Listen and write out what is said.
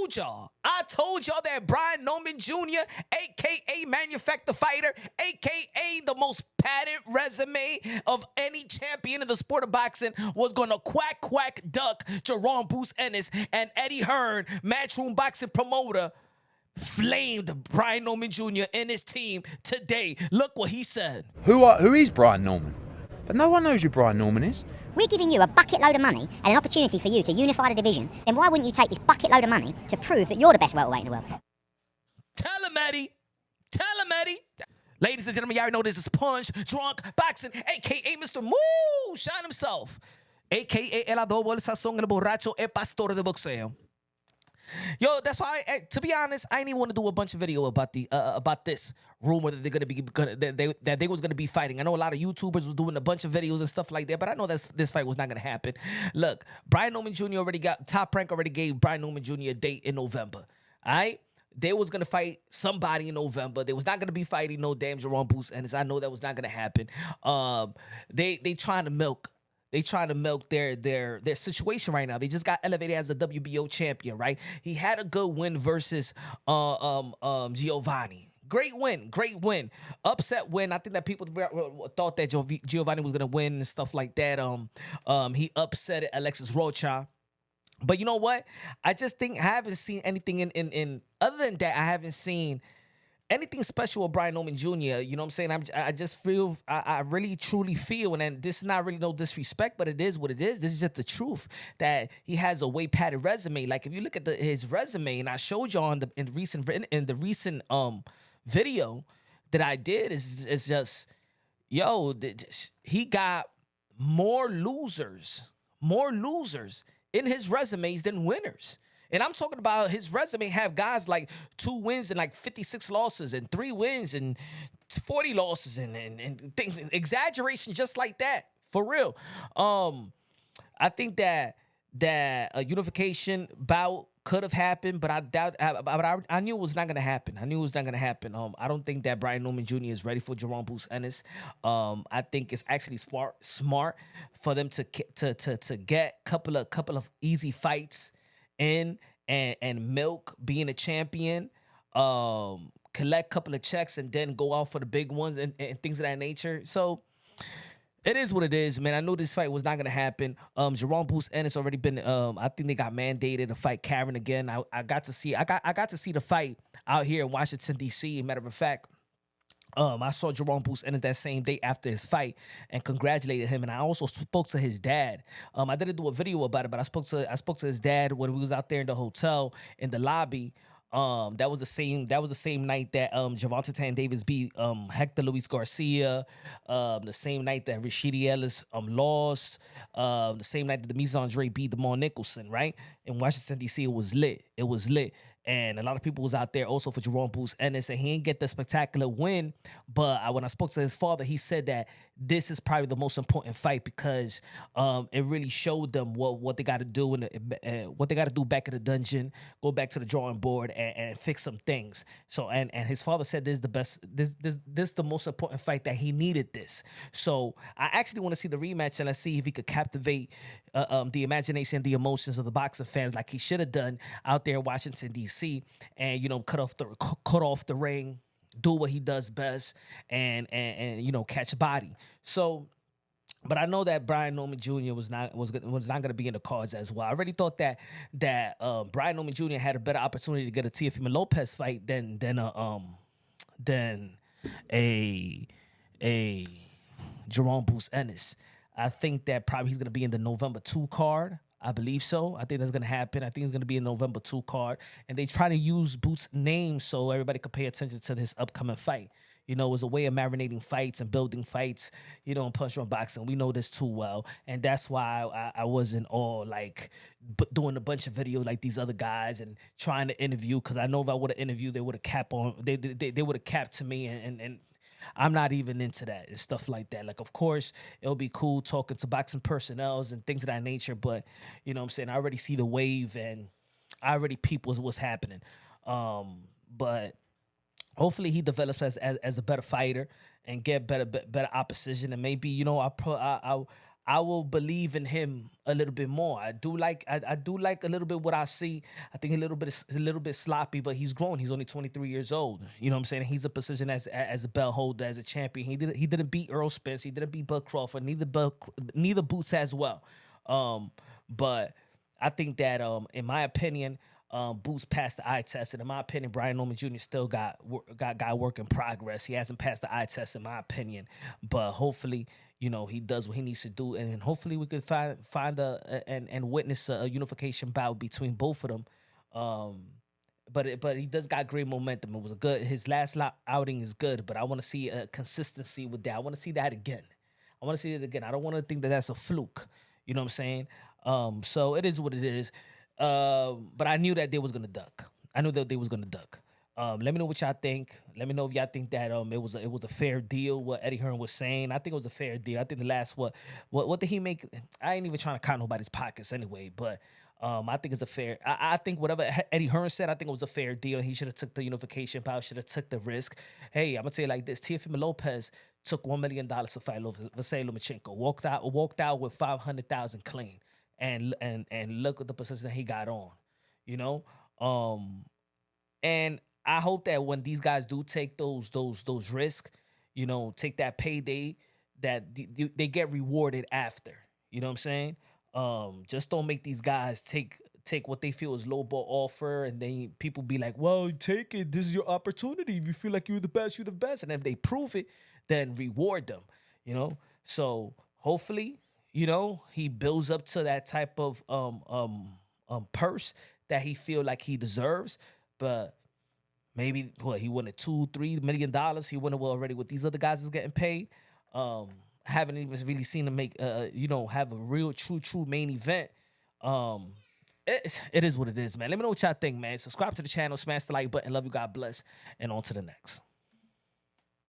told y'all that Brian Norman Jr., a.k.a. Manufactured Fighter, a.k.a. the most padded resume of any champion in the sport of boxing, was going to quack duck Jaron Ennis, and Eddie Hearn, Matchroom Boxing promoter, flamed Brian Norman Jr. and his team today. Look what he said. Who is Brian Norman? But no one knows who Brian Norman is. We're giving you a bucket load of money and an opportunity for you to unify the division. Then why wouldn't you take this bucket load of money to prove that you're the best welterweight in the world? Tell him, Eddie. Tell him, Eddie. Ladies and gentlemen, you already know this is Punch Drunk Boxing, a.k.a. Mr. Moonshine himself, a.k.a. El Adobo, El Sazón, El Borracho, El Pastor de Boxeo. Yo, that's why, to be honest, I didn't even want to do a bunch of video about this rumor that they're gonna be that they was gonna be fighting. I know a lot of YouTubers was doing a bunch of videos and stuff like that, but I know that this fight was not gonna happen. Look, Brian Norman Jr. Top Rank already gave Brian Norman Jr. a date in November. All right. They was gonna fight somebody in November. They was not gonna be fighting no damn Jaron Ennis. I know that was not gonna happen. They trying to milk. They trying to milk their situation right now. They just got elevated as a WBO champion, right? He had a good win versus Giovanni. Great win. Upset win. I think that people thought that Giovanni was gonna win and stuff like that. He upset Alexis Rocha. But you know what? I just think I haven't seen anything in other than that. I haven't seen anything special with Brian Norman Jr., you know what I'm saying? I just feel, I really truly feel, and then this is not really no disrespect, but it is what it is. This is just the truth, that he has a way padded resume. Like, if you look at his resume, and I showed y'all in the recent video that I did, is just, yo, he got more losers in his resumes than winners. And I'm talking about his resume have guys like 2 wins and like 56 losses and 3 wins and 40 losses and things, exaggeration just like that, for real. I think that a unification bout could have happened, but I doubt. I knew it was not gonna happen. I don't think that Brian Norman Jr. is ready for Jaron Ennis. I think it's actually smart for them to get couple of easy fights in and milk being a champion, collect a couple of checks, and then go out for the big ones and things of that nature. So it is what it is, man. I knew this fight was not gonna happen. Jaron Ennis already been. I think they got mandated to fight Karen again. I got to see the fight out here in Washington D.C. Matter of fact, I saw Jaron Ennis that same day after his fight and congratulated him. And I also spoke to his dad. I didn't do a video about it, but I spoke to his dad when we was out there in the hotel in the lobby. That was the same night that Gervonta Tan Davis beat Hector Luis Garcia. The same night that Rashidi Ellis lost. The same night that Demise Andre beat Demar Nicholson, right? In Washington D.C. It was lit. And a lot of people was out there also for Jaron Ennis, and he didn't get the spectacular win. But when I spoke to his father, he said that this is probably the most important fight because it really showed them what they got to do what they got to do back in the dungeon, go back to the drawing board and fix some things. So and his father said this is the best. This the most important fight that he needed this. So I actually want to see the rematch and let's see if he could captivate the imagination, the emotions of the boxing fans like he should have done out there in Washington D.C. and cut off the ring, do what he does best, and catch a body. So, but I know that Brian Norman Jr. was not going to be in the cards as well. I already thought that Brian Norman Jr. had a better opportunity to get a Teofimo Lopez fight than a Jaron Ennis. I think that probably he's going to be in the November 2 card. I believe so. I think that's going to happen. I think it's going to be a November 2 card. And they try to use Boots' name so everybody could pay attention to this upcoming fight. It was a way of marinating fights and building fights, in Punch Drunk Boxing. We know this too well. And that's why I wasn't all like doing a bunch of videos like these other guys and trying to interview. Because I know if I would have interviewed, they would have capped on. They would have capped to me and I'm not even into that and stuff like that. Like, of course, it'll be cool talking to boxing personnels and things of that nature, but, you know what I'm saying, I already see the wave and I already peep what's happening. But hopefully he develops as a better fighter and get better opposition. And maybe, I I will believe in him a little bit more. I do like a little bit what I see. I think a little bit sloppy, but he's grown. He's only 23 years old. You know what I'm saying? He's a position as a belt holder, as a champion. He didn't beat Earl Spence. He didn't beat Bud Crawford. Neither Boots as well. But I think that in my opinion, Boots passed the eye test, and in my opinion, Brian Norman Jr. still got work in progress. He hasn't passed the eye test, in my opinion, but hopefully, he does what he needs to do, and hopefully we could find and witness a unification bout between both of them. But he does got great momentum. It was his last outing is good, but I want to see a consistency with that. I want to see that again. I want to see it again. I don't want to think that that's a fluke. You know what I'm saying? So it is what it is. But I knew that they was gonna duck. I knew that they was gonna duck. Let me know what y'all think. Let me know if y'all think that it was a fair deal. What Eddie Hearn was saying, I think it was a fair deal. I think the last what did he make? I ain't even trying to count nobody's pockets anyway. But I think it's a fair. I think whatever Eddie Hearn said, I think it was a fair deal. He should have took the unification power. Should have took the risk. Hey, I'm gonna tell you like this: Teofimo Lopez took $1 million to fight Vasily Lomachenko. Walked out with 500,000 clean. And look at the position that he got on, and I hope that when these guys do take those risks, take that payday, that they get rewarded after. You know what I'm saying? Just don't make these guys take what they feel is lowball offer, and then people be like, "Well, take it. This is your opportunity. If you feel like you're the best, and if they prove it, then reward them." So hopefully, he builds up to that type of purse that he feel like he deserves. But maybe he won $2-3 million. He won it already with these other guys is getting paid. Haven't even really seen him make have a real true main event. It is what it is, man. Let me know what y'all think, man. Subscribe to the channel, smash the like button. Love you, God bless, and on to the next.